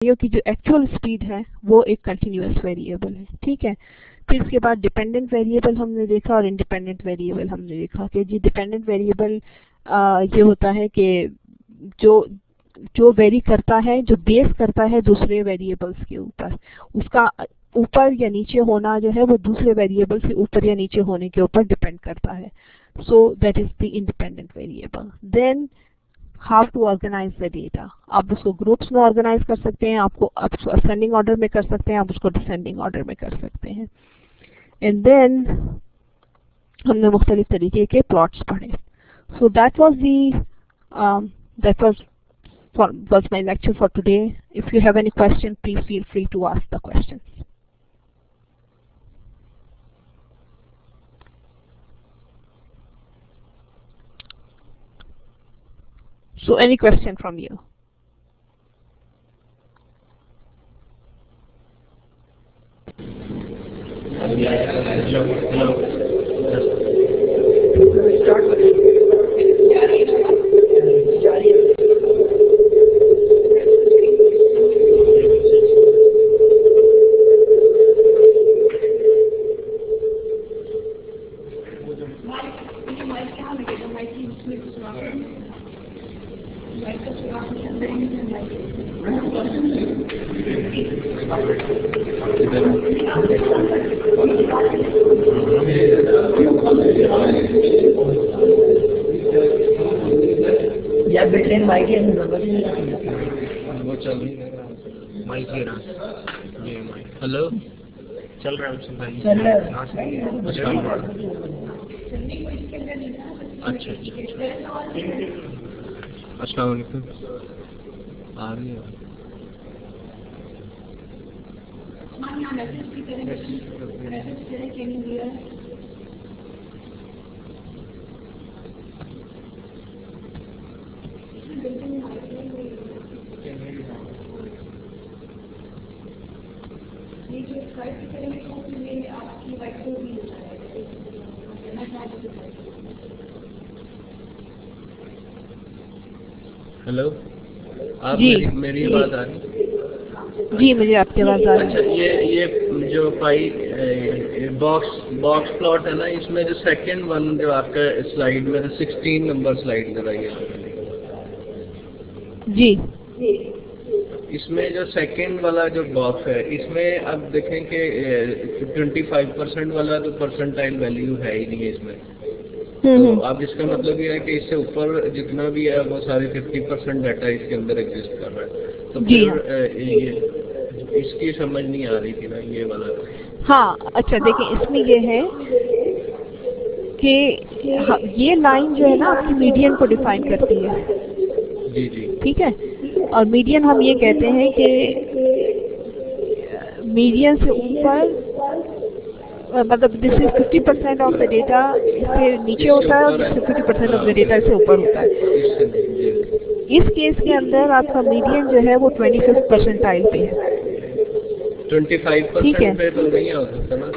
की जो actual speed है वो एक कंटिन्यूअस वेरिएबल है, ठीक है। फिर इसके बाद डिपेंडेंट वेरिएबल हमने देखा और इंडिपेंडेंट वेरिएबल हमने देखा कि जी डिपेंडेंट वेरिएबल ये होता है कि जो वेरी करता है, जो बेस करता है दूसरे वेरिएबल्स के ऊपर, उसका ऊपर या नीचे होना जो है वो दूसरे वेरिएबल से ऊपर या नीचे होने के ऊपर डिपेंड करता है। So that is the independent variable. Then how to organise the data, आप उसको ग्रुप्स में ऑर्गेनाइज कर सकते हैं, आप असेंडिंग ऑर्डर में कर सकते हैं, आप उसको डिसेंडिंग ऑर्डर में कर सकते हैं। एंड देन हमने मुख्तलिफ तरीके के प्लॉट्स पढ़े। So that was my lecture for today. If you have any question, please feel free to ask the questions. So any question from you? या बेटे माइक है वो चल रही है माइक ही रहा ये माइक हेलो चल रहा है चल रहा है अच्छा अस्सलाम वालेकुम आ रही है हेलो आप मेरी आवाज आ रही है? जी मुझे आपकी आवाज आ रही है। अच्छा ये जो पाई बॉक्स प्लॉट है ना, इसमें जो सेकंड वन जो आपका स्लाइड में 16 नंबर स्लाइड लगाइए जी। इसमें जो सेकंड वाला जो बॉक्स है इसमें अब देखें कि 25% वाला तो परसेंटाइल वैल्यू है ही नहीं है इसमें। तो अब इसका मतलब ये है कि इससे ऊपर जितना भी है वो सारे 50% डाटा इसके अंदर एग्जिस्ट कर रहा है। तो फिर ये इसकी समझ नहीं आ रही थी ना ये वाला। हाँ अच्छा देखिए इसमें ये है कि ये लाइन जो है ना आपकी मीडियन को डिफाइन करती है। जी जी ठीक है, और मीडियन हम ये कहते हैं कि मीडियन से ऊपर मतलब this is 50% of the data इससे नीचे होता है और 50% ऑफ द डेटा इससे ऊपर होता है। इस केस के अंदर आपका मीडियन जो है वो 25th परसेंटाइल पे है। 25% पे तो नहीं हो सकता ना?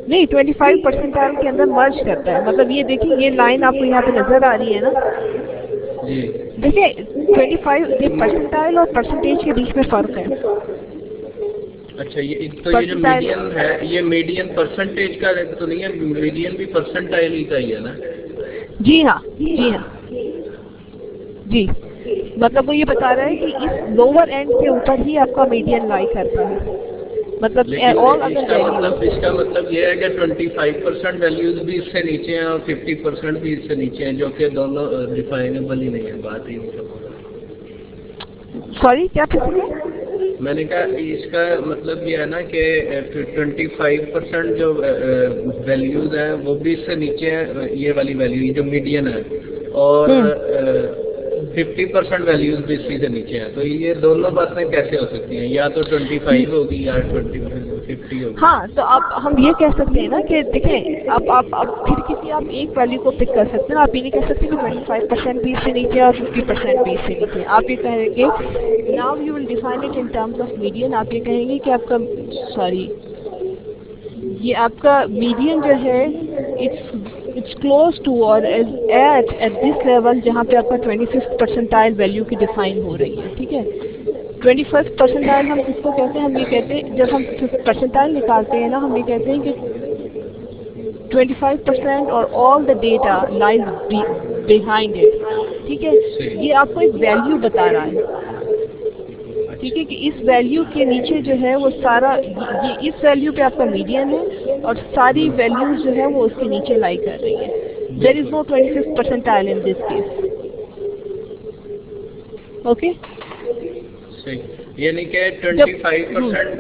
नहीं 25 परसेंटाइल के अंदर मर्ज करता है। मतलब ये देखिए ये लाइन आपको यहाँ पे नजर आ रही है ना जी। देखिए 25 परसेंटाइल और परसेंटेज के बीच में फर्क है। अच्छा ये तो ये जो मीडियन है ये मीडियन परसेंटेज का तो नहीं है, मीडियन भी परसेंटाइल ही का ही है ना? जी हाँ जी हाँ जी। मतलब वो ये बता रहा है कि इस लोअर एंड के ऊपर ही आपका मीडियन लाई करता है। मतलब इसका मतलब ये है कि 25% वैल्यूज भी इससे नीचे हैं और 50% भी इससे नीचे हैं, जो कि दोनों डिफाइनेबल ही नहीं है। बात ही सॉरी क्या पूछ रहे हैं? मैंने कहा इसका मतलब ये है ना कि 25% जो वैल्यूज हैं वो भी इससे नीचे है, ये वाली वैल्यू जो मीडियन है, और 50% वैल्यूज भी इसी से नीचे हैं। तो ये दोनों बातें कैसे हो सकती हैं? या तो 25 होगी या 50 होगी। हाँ तो आप हम ये कह सकते हैं ना कि देखें अब फिर किसी आप एक वैल्यू को पिक कर सकते हैं। आप ये नहीं कह सकते कि 25% भी इससे नीचे और 50% भी इससे नीचे। आप ये कहेंगे now you will define it in terms of median. आप ये कहेंगे कि आपका ये आपका मीडियन जो है इट्स क्लोज टू और एट दिस लेवल जहाँ पे आपका 25th परसेंटाइल वैल्यू की डिफाइन हो रही है। ठीक है, 21st परसेंटाइल हम किसको कहते हैं? हम ये कहते हैं, जब हम परसेंटाइल निकालते हैं ना, हम ये कहते हैं कि 25% और all the data lies behind it, ठीक है? ये आपको एक वैल्यू बता रहा है, ठीक है, कि इस वैल्यू के नीचे जो है वो सारा, ये इस वैल्यू पे आपका मीडियन है और सारी वैल्यूज जो है वो उसके नीचे लाई कर रही है. There is no 25th percentile in this case. Okay, सही. यानी कि 25%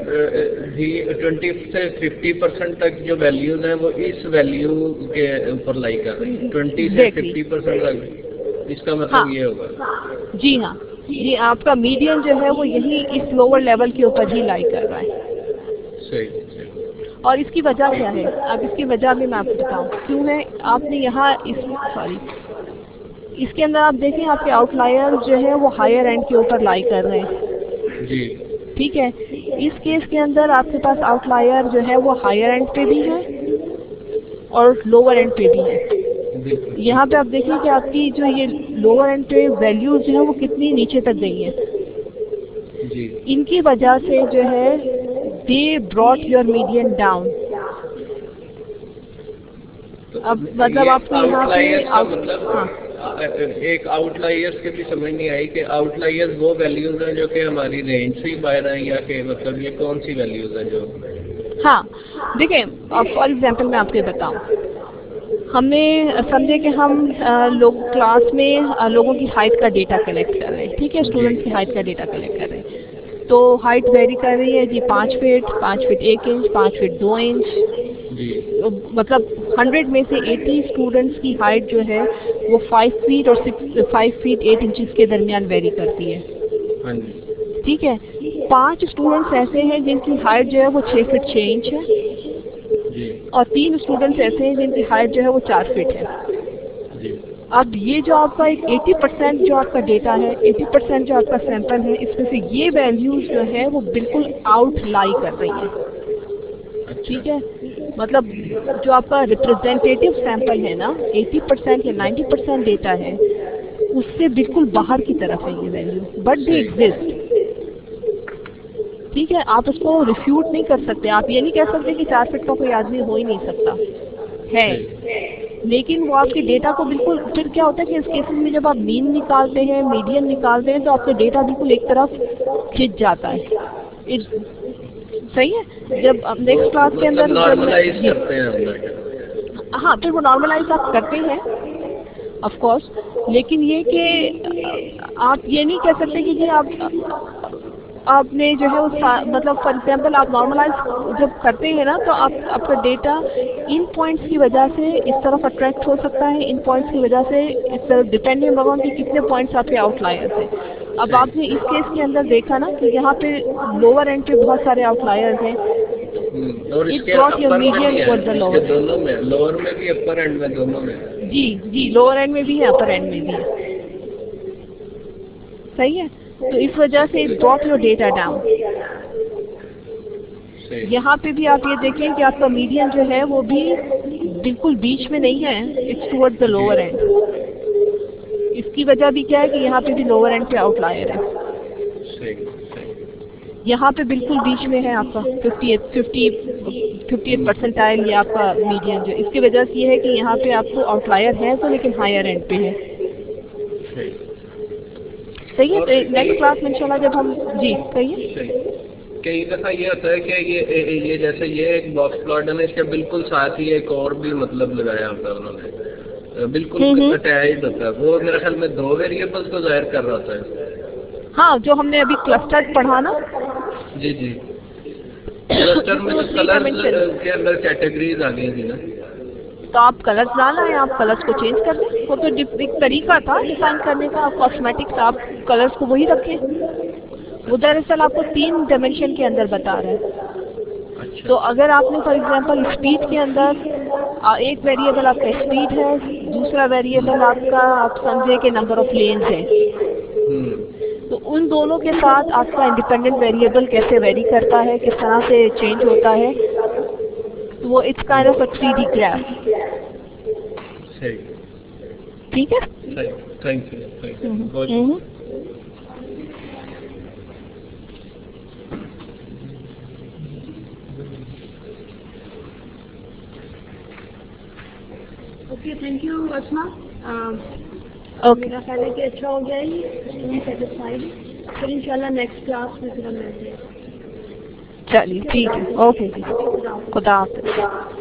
भी 20 से 50% तक जो वैल्यूज हैं वो इस वैल्यू के ऊपर लाई कर रही है. 20 से 50% तक, इसका मतलब हाँ, ये होगा. जी हाँ, ये आपका मीडियन जो है वो यही इस लोअर लेवल के ऊपर ही लाई कर रहा है. सही, सही. और इसकी वजह क्या है? अब इसकी वजह भी मैं आपको बताऊँ क्यों है. आपने यहाँ इसके अंदर आप देखें, आपके आउटलायर जो है वो हायर एंड के ऊपर लाई कर रहे हैं जी, ठीक है. इस केस के अंदर आपके पास आउटलायर जो है वो हायर एंड पे भी है और लोअर एंड पे भी है. यहाँ पे आप देखिए कि आपकी जो ये लोअर एंड पे वैल्यूज जो है वो कितनी नीचे तक गई है. जी. इनकी वजह से जो है they brought your median down. अब मतलब आपको यहाँ पे मतलब एक आउटलायर्स के भी समझ नहीं आई कि आउटलायर्स वो वैल्यूज हैं जो कि हमारी रेंज से ही बाहर हैं, या कि मतलब ये कौन सी वैल्यूज हैं जो. हाँ देखिए, फॉर एग्जांपल मैं आपको बताऊं, हमने समझे कि हम लोग क्लास में लोगों की हाइट का डेटा कलेक्ट कर रहे हैं, ठीक है, स्टूडेंट्स की हाइट का डेटा कलेक्ट कर रहे हैं. तो हाइट वेरी कर रही है जी, 5 feet, 5 feet 1 inch, 5 feet 2 inch. मतलब 100 में से 80 स्टूडेंट्स की हाइट जो है वो 5 फीट और 5 फीट 8 इंचेस के दरमियान वेरी करती है. ठीक है. 5 स्टूडेंट्स ऐसे हैं जिनकी हाइट जो है वो 6 फीट 6 इंच है और 3 स्टूडेंट्स ऐसे हैं जिनकी हाइट जो है वो 4 फीट है. अब ये जो आपका एक 80% जो आपका डेटा है, 80% जो आपका सैंपल है, इसमें से ये वैल्यूज जो है वो बिल्कुल आउट लाई कर रही है. ठीक है, मतलब जो आपका रिप्रेजेंटेटिव सैंपल है ना, 80% या 90% डेटा है, उससे बिल्कुल बाहर की तरफ है ये वैल्यू, बट दे एग्जिस्ट. ठीक है, आप उसको रिफ्यूट नहीं कर सकते. आप ये नहीं कह सकते कि 4 फीट का कोई आदमी हो ही नहीं सकता है, लेकिन वो आपके डेटा को बिल्कुल, फिर क्या होता है कि इस केस में जब आप मीन निकालते हैं, मीडियन निकालते हैं, तो आपका डेटा बिल्कुल एक तरफ खिंच जाता है. सही है. जब नेक्स्ट क्लास के अंदर नॉर्मलाइज करते हैं, हाँ, फिर वो नॉर्मलाइज आप करते हैं ऑफ कोर्स, लेकिन ये कि आप ये नहीं कह सकते कि जी आपने जो है मतलब फॉर एग्जाम्पल आप नॉर्मलाइज जब करते हैं ना, तो आपका डेटा इन पॉइंट्स की वजह से इस तरफ अट्रैक्ट हो सकता है, इन पॉइंट्स की वजह से इस तरफ, डिपेंडिंग अपॉन कि कितने पॉइंट्स आपके आउटलायर्स हैं. अब आपने इस केस के अंदर देखा ना कि यहाँ पे लोअर एंड पे बहुत सारे आउटलायर्स हैं. और it brought your median towards the lower. दोनों में, लोअर में भी अपर एंड में, दोनों में. जी, लोअर एंड में भी है, अपर एंड में भी है. सही है. तो इस वजह से it brought your data down. यहाँ पे भी आप ये देखें कि आपका मीडियन जो है वो भी बिल्कुल बीच में नहीं है, it's towards the lower and. इसकी वजह भी क्या है कि यहाँ पे भी लोअर एंड पे आउटलायर है. यहाँ पे बिल्कुल बीच में है आपका 58 परसेंटाइल या आपका मीडियन. जो इसकी वजह से ये है कि यहाँ पे आपको आउटलायर है तो, लेकिन हायर एंड पे है. सही है. नेक्स्ट क्लास में इंशाल्लाह जब हम, जी कहिए. कई दफा ये होता है कि ये जैसे ये एक बॉक्स प्लॉट है ना, इसके बिल्कुल साथ ही एक और भी मतलब लगाया होता है उन्होंने, बिल्कुल अटैच्ड होता है. वो मेरे ख्याल में 2 वेरिएबल्स को जाहिर कर रहा होता है. हाँ, जो हमने अभी क्लस्टर पढ़ा ना. जी. क्लस्टर में तो कलर के अंदर कैटेगरीज आ गई थी ना, तो आप कलर्स डालना है, आप कलर्स को चेंज कर दें. वो तो एक तरीका था डिफाइन करने का, कॉस्मेटिक्स, आप कलर्स को वही रखें. वो दरअसल आपको 3 डायमेंशन के अंदर बता रहा है. अच्छा. तो अगर आपने फॉर एग्जांपल स्पीड के अंदर एक वेरिएबल आपका स्पीड है, दूसरा वेरिएबल आपका आप समझे कि नंबर ऑफ लेन्स है, तो उन दोनों के साथ आपका इंडिपेंडेंट वेरिएबल कैसे वेरी करता है, किस तरह से चेंज होता है, वो it's kind of a 3D graph. सही. ठीक है. Thank you. تھینک یو اسما. میرا خیال ہے کہ اچھا ہو گیا ہی, سیٹسفائڈ. پھر انشاءاللہ نیکسٹ کلاس میں پھر ہم ملتے ہیں. چلیے ٹھیک ہے, اوکے جی, خدا حافظ.